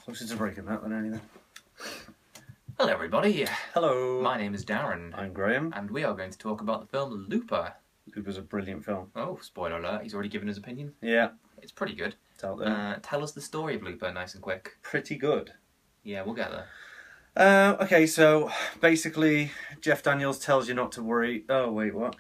Closer to breaking that than anything. Hello everybody, Hello. my name is Darren. I'm Graham. And we are going to talk about the film Looper. Looper's a brilliant film. Oh, spoiler alert, he's already given his opinion. Yeah. It's pretty good. It's out there. Tell us the story of Looper, nice and quick. Pretty good. Yeah, we'll get there. Okay, so basically Jeff Daniels tells you not to worry. Oh, wait, what?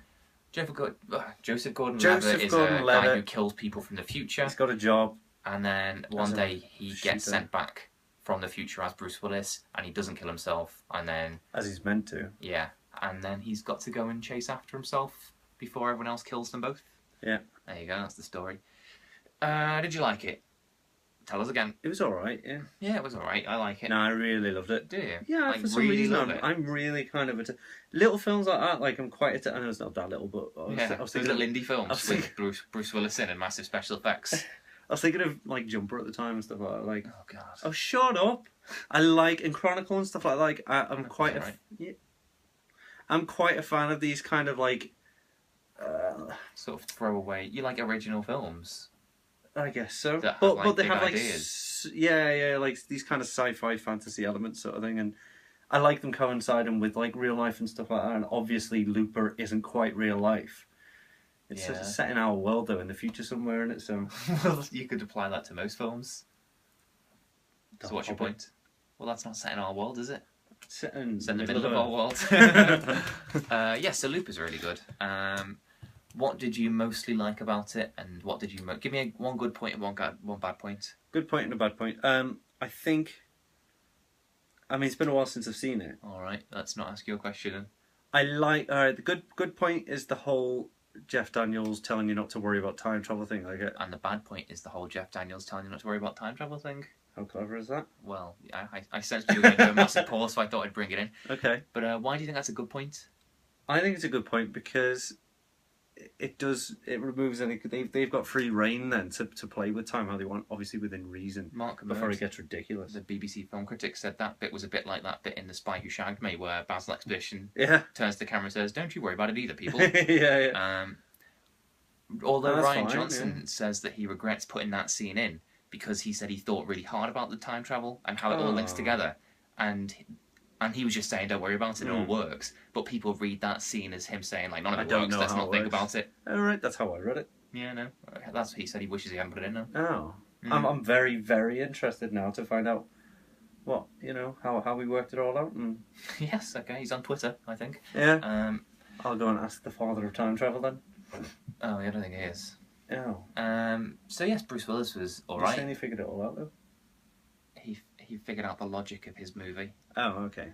Joseph Gordon-Levitt is a guy who kills people from the future. He's got a job. And then one day he gets sent back from the future as Bruce Willis, and he doesn't kill himself, and then... As he's meant to. Yeah, and then he's got to go and chase after himself before everyone else kills them both. Yeah. There you go, that's the story. Did you like it? Tell us again. It was alright, yeah. Yeah, it was alright, I like it. No, I really loved it. Do you? Yeah, like, for some really reason I'm really kind of... Little films like that, like I'm quite... I know it's not that little, but... I was thinking little indie films with Bruce Willis in and massive special effects. I was thinking of like Jumper at the time and stuff like that. Like, oh god! Oh, shut up! I like in Chronicle and stuff like that. Like, I'm quite I'm quite a fan of these kind of like sort of throwaway. You like original films? I guess so. But they have ideas. like yeah, like these kind of sci-fi fantasy elements sort of thing, and I like them coinciding with like real life and stuff like that. And obviously, Looper isn't quite real life. It's set in our world, though, in the future somewhere, in it. So well, you could apply that to most films. So what's your point? Well, that's not set in our world, is it? Set in the middle of our world. Yeah, so Looper's really good. What did you mostly like about it, and what did you... Give me one good point and one bad point. Good point and a bad point. I think... I mean, it's been a while since I've seen it. All right, let's not ask you a question then. I like... Alright, the good point is the whole... Jeff Daniels telling you not to worry about time travel thing, like it. And the bad point is the whole Jeff Daniels telling you not to worry about time travel thing. How clever is that? Well, I sensed you were going to do a massive pause, so I thought I'd bring it in. Okay. But why do you think that's a good point? I think it's a good point because it removes any... They've got free reign then to play with time how they want, obviously within reason. Before it gets ridiculous. The BBC film critic said that bit was a bit like that bit in The Spy Who Shagged Me, where Basil Exposition turns to the camera and says, "Don't you worry about it either, people." yeah. Although Ryan Johnson says that he regrets putting that scene in because he said he thought really hard about the time travel and how it all links together, and he was just saying, "Don't worry about it, it all works." But people read that scene as him saying, like, "None of it works, let's not think about it." Alright, that's how I read it. Yeah, no, that's what he said. He wishes he hadn't put it in now. Oh, I'm very, very interested now to find out what how we worked it all out. And yes, okay, he's on Twitter, I think. Yeah. I'll go and ask the father of time travel then. Oh, I don't think he is. Oh. So yes, Bruce Willis was all right. You're saying he figured it all out though? He figured out the logic of his movie. Oh, okay.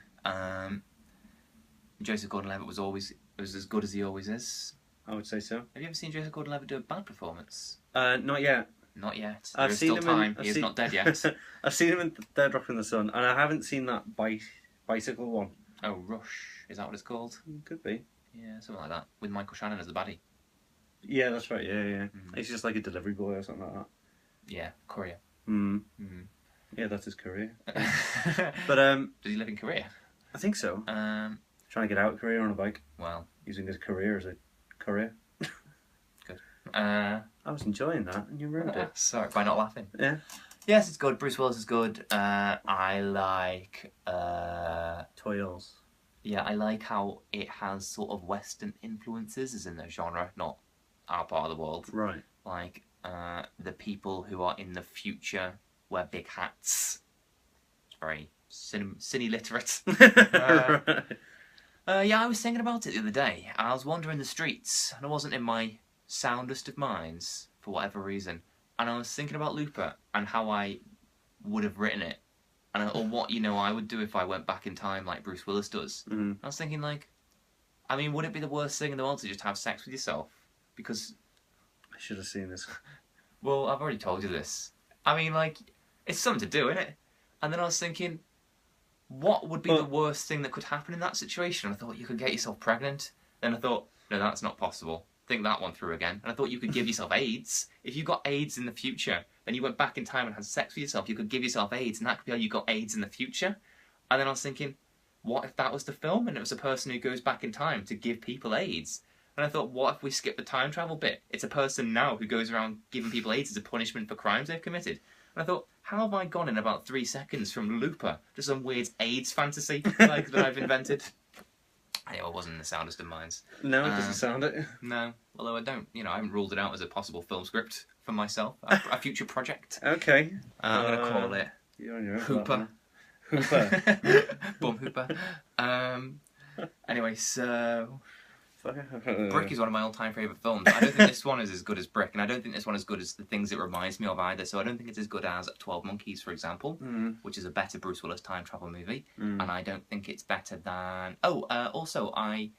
Joseph Gordon-Levitt was as good as he always is. I would say so. Have you ever seen Joseph Gordon-Levitt do a bad performance? Not yet. Not yet. I've seen still time. He is not dead yet. I've seen him in Third Rock from the Sun, and I haven't seen that bicycle one. Oh, Rush. Is that what it's called? Could be. Yeah, something like that. With Michael Shannon as the baddie. Yeah, that's right. Yeah. He's just like a delivery boy or something like that. Yeah, Korea. Yeah, that's his career. But does he live in Korea? I think so. Trying to get out of Korea on a bike. Well, using his career as a courier. Good. I was enjoying that, and you ruined it. Sorry, by not laughing. Yeah. Yes, it's good. Bruce Willis is good. I like Toils. Yeah, I like how it has sort of Western influences, as in the genre, not our part of the world. Right. Like the people who are in the future wear big hats. It's very cine literate. Yeah, I was thinking about it the other day. I was wandering the streets, and I wasn't in my soundest of minds for whatever reason. And I was thinking about Looper and how I would have written it, or what I would do if I went back in time like Bruce Willis does. I was thinking, like, I mean, would it be the worst thing in the world to just have sex with yourself? Because I should have seen this. Well, I've already told you this. I mean, like, it's something to do, isn't it? And then I was thinking, what would be the worst thing that could happen in that situation? And I thought, you could get yourself pregnant. Then I thought, no, that's not possible. Think that one through again. And I thought you could give yourself AIDS. If you got AIDS in the future, then you went back in time and had sex with yourself, you could give yourself AIDS, and that could be how you got AIDS in the future. And then I was thinking, what if that was the film and it was a person who goes back in time to give people AIDS? And I thought, what if we skip the time travel bit? It's a person now who goes around giving people AIDS as a punishment for crimes they've committed. And I thought, how have I gone in about 3 seconds from Looper to some weird AIDS fantasy like that I've invented? Anyway, it wasn't in the soundest of minds. No, it doesn't sound it. No, although I don't, I haven't ruled it out as a possible film script for myself, a future project. Okay. I'm going to call it you're on your own Hooper. Hooper. Bum Hooper. Anyway, so Brick is one of my all-time favourite films. I don't think this one is as good as Brick, and I don't think this one is as good as the things it reminds me of either. So I don't think it's as good as 12 Monkeys, for example, which is a better Bruce Willis time travel movie. And I don't think it's better than... also, I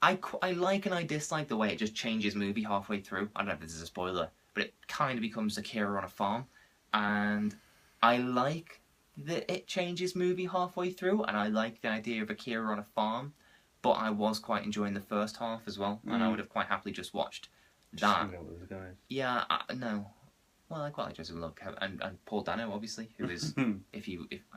like and I dislike the way it just changes movie halfway through. I don't know if this is a spoiler, but it kind of becomes Akira on a farm. And I like that it changes movie halfway through, and I like the idea of Akira on a farm. But I was quite enjoying the first half as well, and I would have quite happily just watched that. Yeah, no. Well, I quite like Joseph Love and Paul Dano, obviously, who is if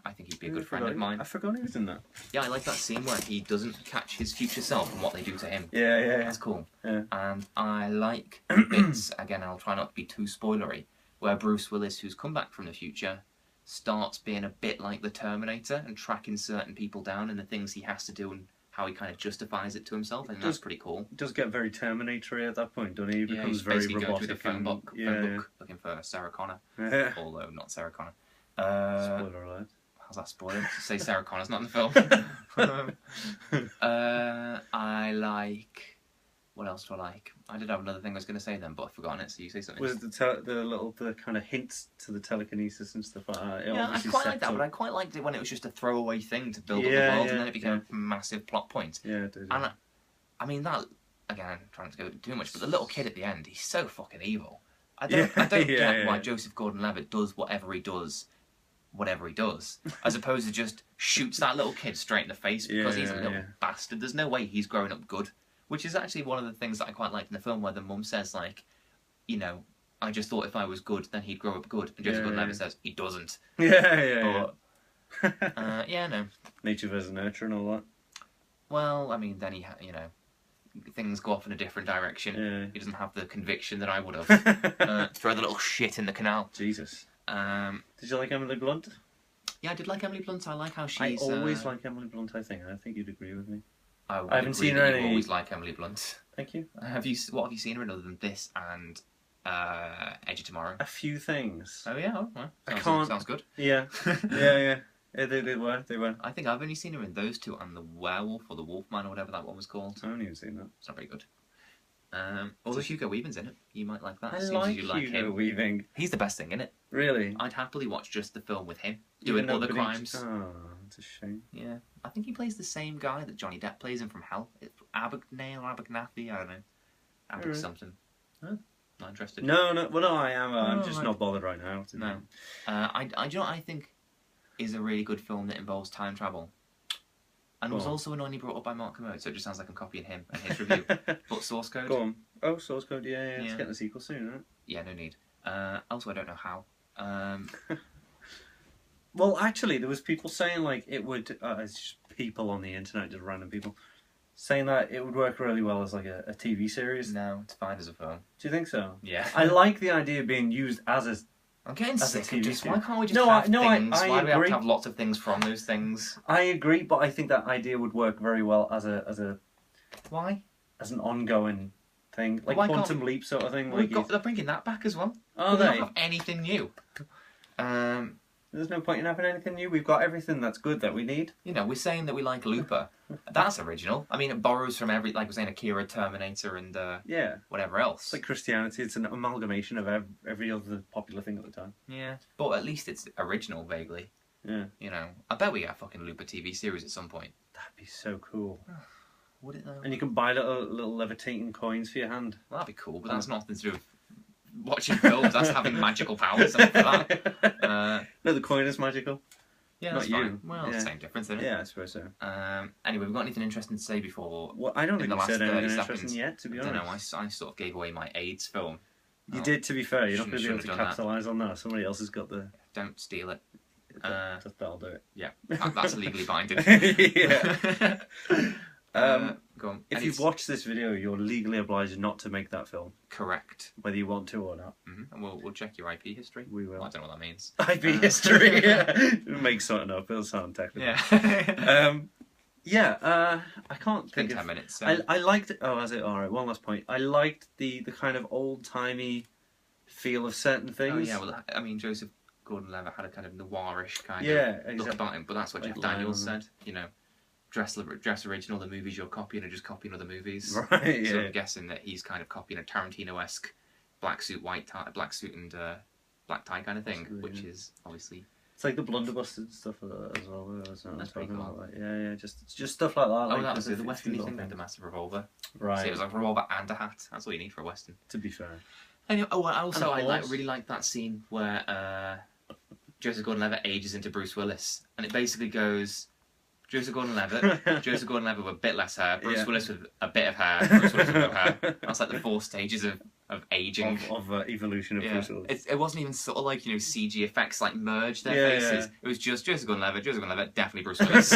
I think he'd be a good friend of mine. I forgot he was in that. Yeah, I like that scene where he doesn't catch his future self and what they do to him. Yeah. That's cool. Yeah. And I like bits. Again, I'll try not to be too spoilery, where Bruce Willis, who's come back from the future, starts being a bit like the Terminator and tracking certain people down and the things he has to do and how he kind of justifies it to himself, and that's pretty cool. It does get very Terminator-y at that point, doesn't he? He becomes he's very basically robotic. going through the phone book looking for Sarah Connor, although not Sarah Connor. Spoiler alert. How's that spoiler? Say Sarah Connor's not in the film. I like... What else do I like? I did have another thing I was going to say then, but I've forgotten it, so you say something. Was it the kind of hints to the telekinesis and stuff like that? I quite like that, but I quite liked it when it was just a throwaway thing to build up the world, and then it became a massive plot point. Yeah, it did. And I mean, that, again, I'm trying not to go too much, but the little kid at the end, he's so fucking evil. I don't get why Joseph Gordon-Levitt does whatever he does, as opposed to just shoots that little kid straight in the face because he's a little bastard. There's no way he's growing up good. Which is actually one of the things that I quite liked in the film, where the mum says, like, I just thought if I was good, then he'd grow up good. And Joseph Gordon-Levitt says, he doesn't. Yeah. No. Nature versus nurture and all that. Well, I mean, then things go off in a different direction. Yeah. He doesn't have the conviction that I would have. Throw the little shit in the canal. Jesus. Did you like Emily Blunt? Yeah, I did like Emily Blunt. I like how she's... I always like Emily Blunt, I think. I think you'd agree with me. I haven't seen her in. Always like Emily Blunt. Thank you. What have you seen her in other than this and Edge of Tomorrow? A few things. Oh yeah, sounds good. Yeah. They were. I think I've only seen her in those two and the Werewolf or the Wolfman or whatever that one was called. I haven't even seen that. It's not very good. Although Hugo Weaving's in it, you might like that. I like Hugo Weaving. He's the best thing in it. Really? I'd happily watch just the film with him doing other crimes. Oh, it's a shame. Yeah, I think he plays the same guy that Johnny Depp plays in From Hell. Abernathy, I don't know. Something. Huh? Not interested. No. Well, no, I am. I'm just not bothered right now. No. Do you know what I think is a really good film that involves time travel? And was also annoyingly brought up by Mark Kermode, so it just sounds like I'm copying him and his review. But Source Code. Go on. Oh, Source Code, yeah. It's getting a sequel soon, isn't it? Yeah, no need. Also, I don't know how. Well, actually, there was people saying, like, it would... it's just people on the internet, just random people, saying that it would work really well as, like, a TV series. No, it's fine as a film. Do you think so? Yeah. I like the idea of being used as a... I'm getting sick of just... Why can't we just have things? I Why do we have agree. to have lots of things from those things? I agree, but I think that idea would work very well as a... Why? As an ongoing thing. Like Quantum Leap sort of thing. They're bringing that back as well. Are they? they? We don't have anything new. There's no point in having anything new. We've got everything that's good that we need. We're saying that we like Looper. That's original. I mean, it borrows from like we're saying, Akira, Terminator, and whatever else. It's like Christianity. It's an amalgamation of every other popular thing at the time. Yeah, but at least it's original, vaguely. Yeah. I bet we get a fucking Looper TV series at some point. That'd be so cool. Would it though? And you can buy little levitating coins for your hand. Well, that'd be cool, but that's nothing to do with watching films. That's having magical powers. Something for that. No, the coin is magical. Yeah, that's not fine. You. Well, it's the same difference, isn't it? Yeah, I suppose so. Anyway, we've got anything interesting to say before? Well, I don't think we said anything interesting yet, to be honest. I don't know. I sort of gave away my AIDS film. You did, to be fair. You're not going to be able to capitalise on that. Somebody else has got the... Don't steal it. That'll do it. Yeah, that's legally binding. Yeah. Go on. If you've watched this video, you're legally obliged not to make that film, Correct. whether you want to or not. And we'll check your IP history. We will. I don't know what that means. IP history. Make something up. It'll sound technical. I can't think of 10 minutes. So. I liked. Oh, has it? All right. One last point. I liked the kind of old timey feel of certain things. Oh yeah. Well, I mean, Joseph Gordon-Levitt had a kind of noirish kind exactly. of look about him, but that's what Like Jeff Daniels said. You know, dress original. The movies you're copying are just copying other movies. Right. So Yeah. I'm guessing that he's kind of copying a Tarantino-esque black suit, white tie, black suit and black tie kind of thing, which is obviously. It's like the blunderbuster stuff as well. That's pretty cool. Yeah, just stuff like that. Oh, that was the Western thing with the massive revolver. Right. So it was like a revolver and a hat. That's all you need for a Western. To be fair. Anyway, I really like that scene where Joseph Gordon-Levitt ages into Bruce Willis, and it basically goes Joseph Gordon-Levitt with a bit less hair, Bruce Willis with a bit of hair, Bruce Willis with no hair. That's like the 4 stages of aging. Of evolution of Bruce Willis. It wasn't even sort of like, you know, CG effects like merge their faces. It was just Joseph Gordon-Levitt, definitely Bruce Willis.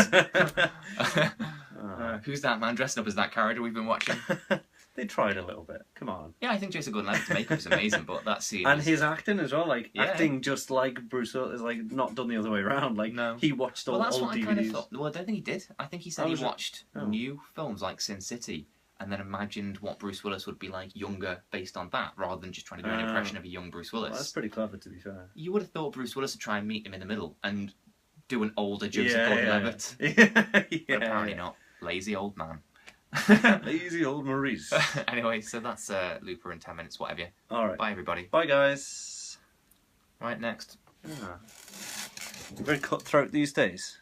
Who's that man dressing up as that character we've been watching? They tried a little bit. Come on. Yeah, I think Joseph Gordon-Levitt's makeup is amazing, but that scene and his acting as well, like acting just like Bruce Willis, is like not done the other way around. Like he watched all that's old what DVDs. I kind of thought. Well, I don't think he did. I think he said he watched new films like Sin City and then imagined what Bruce Willis would be like younger based on that, rather than just trying to do an impression of a young Bruce Willis. Well, that's pretty clever, to be fair. You would have thought Bruce Willis would try and meet him in the middle and do an older Joseph Gordon-Levitt. But apparently not. Lazy old man. Lazy old Maurice. Anyway, so that's Looper in 10 minutes, what have you. Alright. Bye, everybody. Bye, guys. Right, next. You're very cutthroat these days.